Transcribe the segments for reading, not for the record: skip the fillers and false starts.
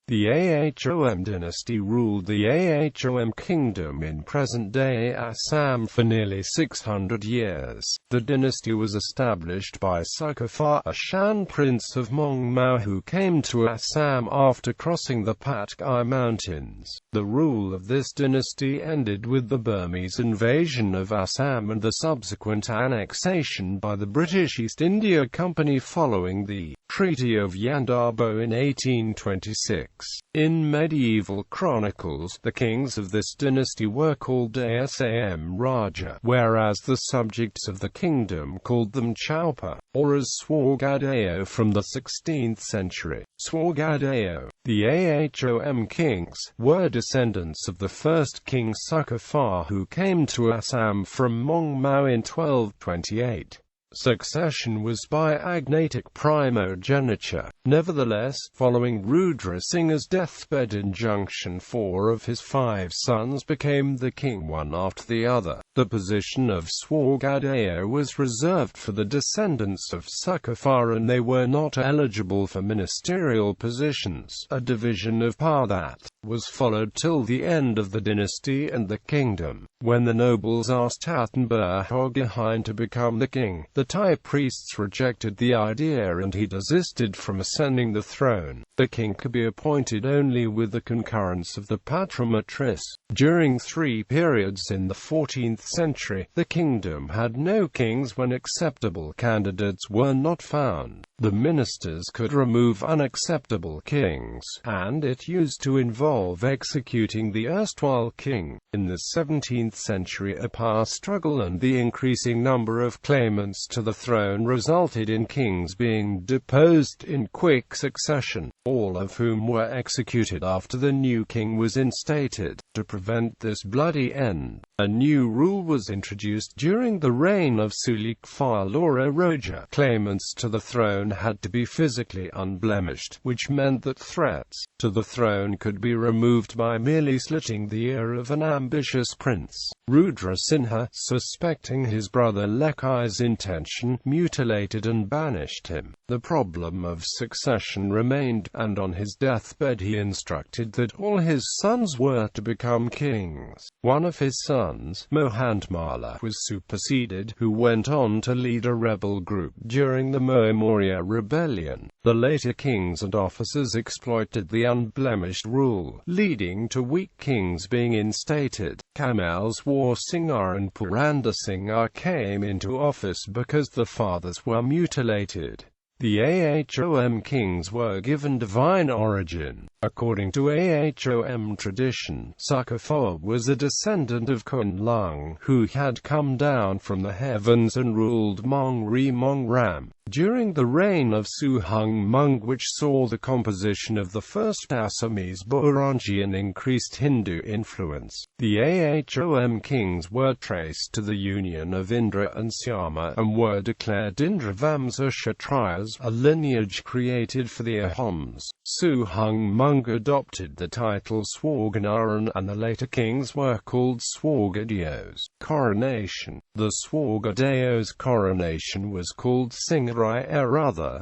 The Ahom dynasty ruled the Ahom Kingdom in present-day Assam for nearly 600 years. The dynasty was established by Sukaphaa, a Shan prince of Mong Mao who came to Assam after crossing the Patkai mountains. The rule of this dynasty ended with the Burmese invasion of Assam and the subsequent annexation by the British East India Company following the Treaty of Yandabo in 1826. In medieval chronicles, the kings of this dynasty were called Asam Raja, whereas the subjects of the kingdom called them Chaopha, or as Swargadeo from the 16th century. Swargadeo. The Ahom kings were descendants of the first king Sukaphaa, who came to Assam from Mong Mao in 1228. Succession was by agnatic primogeniture. Nevertheless, following Rudra Singha's deathbed injunction, 4 of his 5 sons became the king one after the other. The position of Swargadeo was reserved for the descendants of Sukaphaa and they were not eligible for ministerial positions, a division of power that was followed till the end of the dynasty and the kingdom. When the nobles asked Attenborough to become the king, the Thai priests rejected the idea and he desisted from ascending the throne. The king could be appointed only with the concurrence of the patromatrice. During 3 periods in the 14th century, the kingdom had no kings when acceptable candidates were not found. The ministers could remove unacceptable kings, and it used to involve executing the erstwhile king. In the 17th century, a power struggle and the increasing number of claimants to the throne resulted in kings being deposed in quick succession, all of whom were executed after the new king was instated. To prevent this bloody end, a new rule was introduced during the reign of Sukaphaa Raja. Claimants to the throne had to be physically unblemished, which meant that threats to the throne could be removed by merely slitting the ear of an ambitious prince. Rudra Singha, suspecting his brother Lekhai's intention, mutilated and banished him. The problem of succession remained, and on his deathbed he instructed that all his sons were to become kings. One of his sons, Mohandmala, was superseded, who went on to lead a rebel group during the Maurya rebellion. The later kings and officers exploited the unblemished rule, leading to weak kings being instated. Kamals War Singha and Puranda Singha came into office because the fathers were mutilated. The Ahom kings were given divine origin. According to Ahom tradition, Sukaphaa was a descendant of Kun Lung, who had come down from the heavens and ruled Mong Ram. During the reign of Suhung Mung, which saw the composition of the first Assamese Burangi and increased Hindu influence, the Ahom kings were traced to the union of Indra and Syama, and were declared Indravamsa Kshatriyas, a lineage created for the Ahoms. Suhung Mung adopted the title Swargadeo, and the later kings were called Swargadeos. Coronation. The Swargadeo's coronation was called Singharai,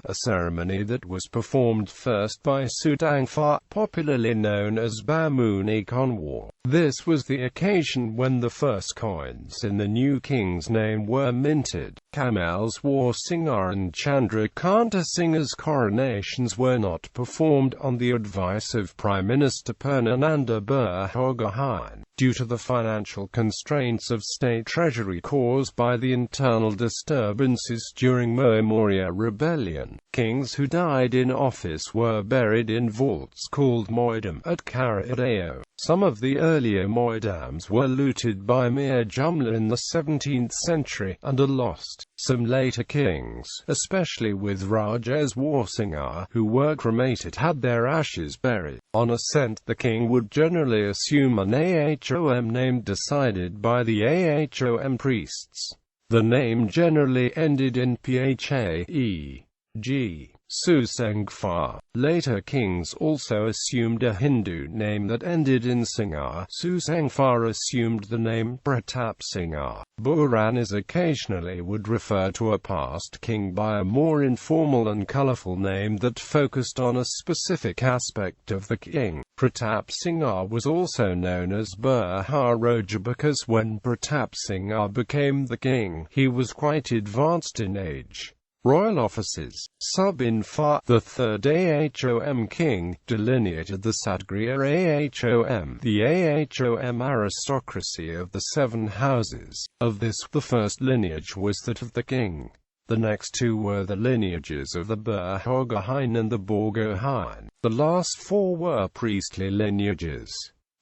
a ceremony that was performed first by Sudangfa, popularly known as Bamuni Konwar. This was the occasion when the first coins in the new king's name were minted. Kamals War Singha and Chandrakanta Singha's coronations were not performed on the advice of Prime Minister Purnananda Burgohain, due to the financial constraints of state treasury caused by the internal disturbances during Maurya rebellion. Kings who died in office were buried in vaults called moidam at Swargadeo. Some of the earlier moidams were looted by Mir Jumla in the 17th century, and are lost. Some later kings, especially with Rajas War Singha, who were cremated, had their ashes buried. On ascent, the king would generally assume an Ahom name decided by the Ahom priests. The name generally ended in Pha, e.g. Sukaphaa. Later kings also assumed a Hindu name that ended in Singha. Sukaphaa assumed the name Pratap Singha. Puranas occasionally would refer to a past king by a more informal and colourful name that focused on a specific aspect of the king. Pratap Singha was also known as Maharaja because when Pratap Singha became the king, he was quite advanced in age. Royal offices. Sukaphaa, the third Ahom king, delineated the Kshatriya Ahom, the Ahom aristocracy of the seven houses. Of this, the first lineage was that of the king. The next two were the lineages of the Burgohain and the Borgohain. The last four were priestly lineages.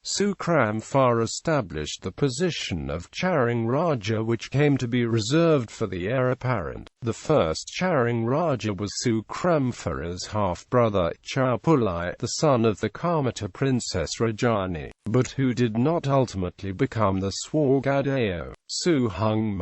Sukaphaa established the position of Charing Raja, which came to be reserved for the heir apparent. The first Charing Raja was Sukapha's half-brother, Chaipau, the son of the Kamata princess Rajani, but who did not ultimately become the Swargadeo. Ahom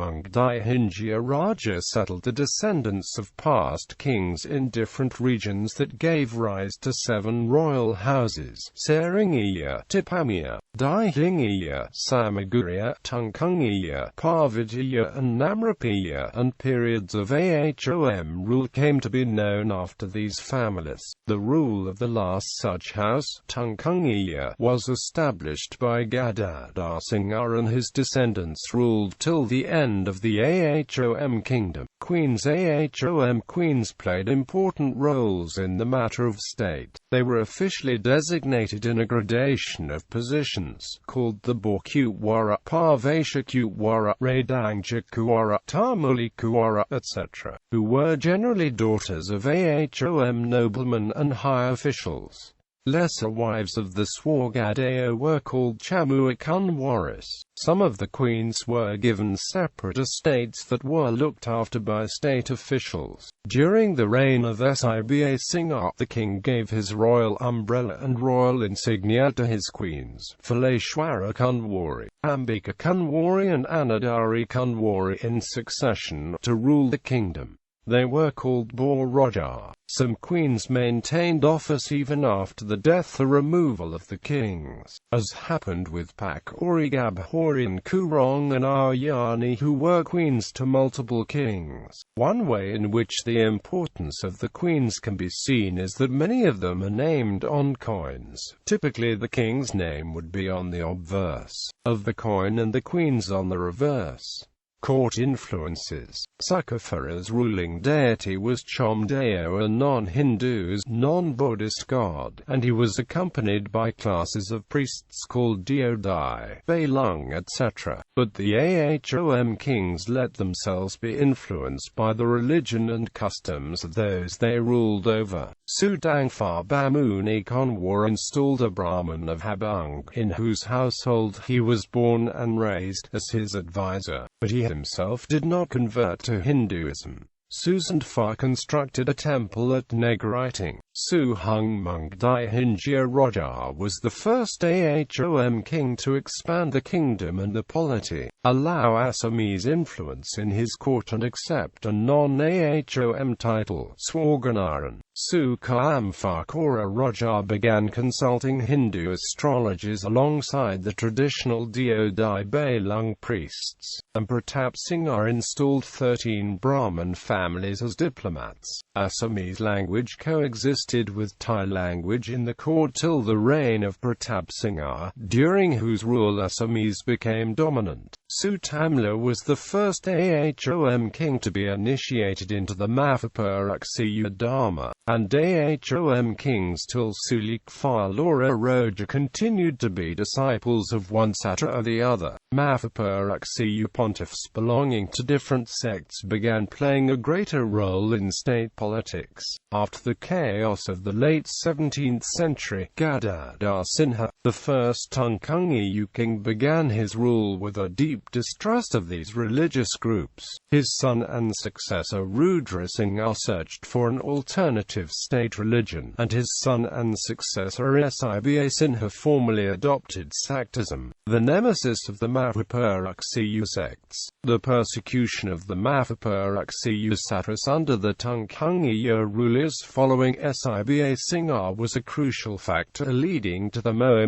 Raja settled the descendants of past kings in different regions that gave rise to seven royal houses: Seringiya, Tipamiya, Dihingiya, Samaguriya, Tungkungiya, Parvatiya and Namrapiya, and periods of Ahom rule came to be known after these families. The rule of the last such house, Tungkungiya, was established by Gadadhar Singha, and his descendants ruled till the end of the Ahom Kingdom. Queens. Ahom queens played important roles in the matter of state. They were officially designated in a gradation of positions, called the Borkuwara, Parvashakuwara, Radangjakuwara, Tamulikuwara, etc., who were generally daughters of Ahom noblemen and high officials. Lesser wives of the Swargadeo were called Chamuakunwaris. Some of the queens were given separate estates that were looked after by state officials. During the reign of Siba Singha, the king gave his royal umbrella and royal insignia to his queens, Phaleshwara Kunwari, Ambika Kunwari and Anadari Kunwari, in succession, to rule the kingdom. They were called Raja. Some queens maintained office even after the death or removal of the kings, as happened with Pakori Gabhori and Kurong and Aryani, who were queens to multiple kings. One way in which the importance of the queens can be seen is that many of them are named on coins. Typically the king's name would be on the obverse of the coin and the queen's on the reverse. Court influences. Sukapha's ruling deity was Chomdeo, a non-Hindu's, non-Buddhist god, and he was accompanied by classes of priests called Deodai, Bailung, etc. But the Ahom kings let themselves be influenced by the religion and customs of those they ruled over. Sukaphaa Bamuni Konwar installed a Brahmin of Habung, in whose household he was born and raised, as his advisor, but he himself did not convert to Hinduism. Sukaphaa constructed a temple at Negriting. Sukaphaa Raja was the first Ahom king to expand the kingdom and the polity, allow Assamese influence in his court and accept a non-Ahom title, Swargadeo. Sukaphaa Raja began consulting Hindu astrologers alongside the traditional Deodai Bailung priests, and Pratap Singha installed 13 Brahmin families as diplomats. Assamese language coexisted with Thai language in the court till the reign of Pratap Singha, during whose rule Assamese became dominant. Sutamla was the first Ahom king to be initiated into the Mavericks Dharma, and Ahom kings till Sukaphaa Roja continued to be disciples of one satra or the other. Mavericks pontiffs belonging to different sects began playing a greater role in state politics. After the chaos of the late 17th century, Gadadhar Singha, the first Tungkungiya king, began his rule with a deep deep distrust of these religious groups. His son and successor Rudra Singha searched for an alternative state religion, and his son and successor Siba Sinha formally adopted Saktism, the nemesis of the Mahavipurakshiya sects. The persecution of the Mahavipurakshiya Satras under the Tungkhungiya rulers following Siba Singha was a crucial factor leading to the Moa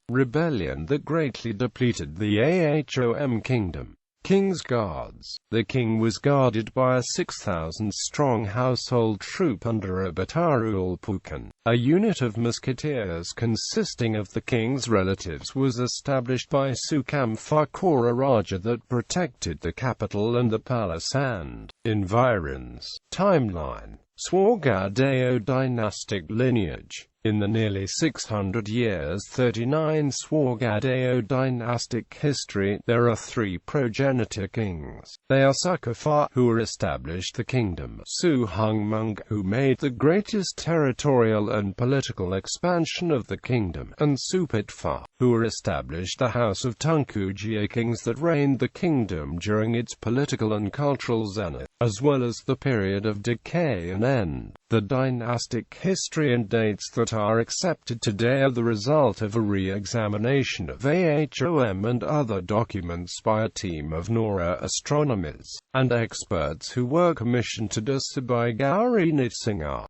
rebellion that greatly depleted the Ahom Kingdom. King's Guards. The king was guarded by a 6,000-strong household troop under a Batarul Pukan. A unit of musketeers consisting of the king's relatives was established by Sukaphaa Raja that protected the capital and the palace and environs. Timeline. Swargadeo dynastic lineage. In the nearly 600 years 39 Swargadeo dynastic history, there are three progenitor kings. They are Sukaphaa, who established the kingdom, Suhungmung, who made the greatest territorial and political expansion of the kingdom, and Supatphaa, who established the house of Tungkhungiya kings that reigned the kingdom during its political and cultural zenith, as well as the period of decay and end. The dynastic history and dates that are accepted today are the result of a re-examination of Ahom and other documents by a team of Nora astronomers and experts who were commissioned to do so by Gauri Nitsinga.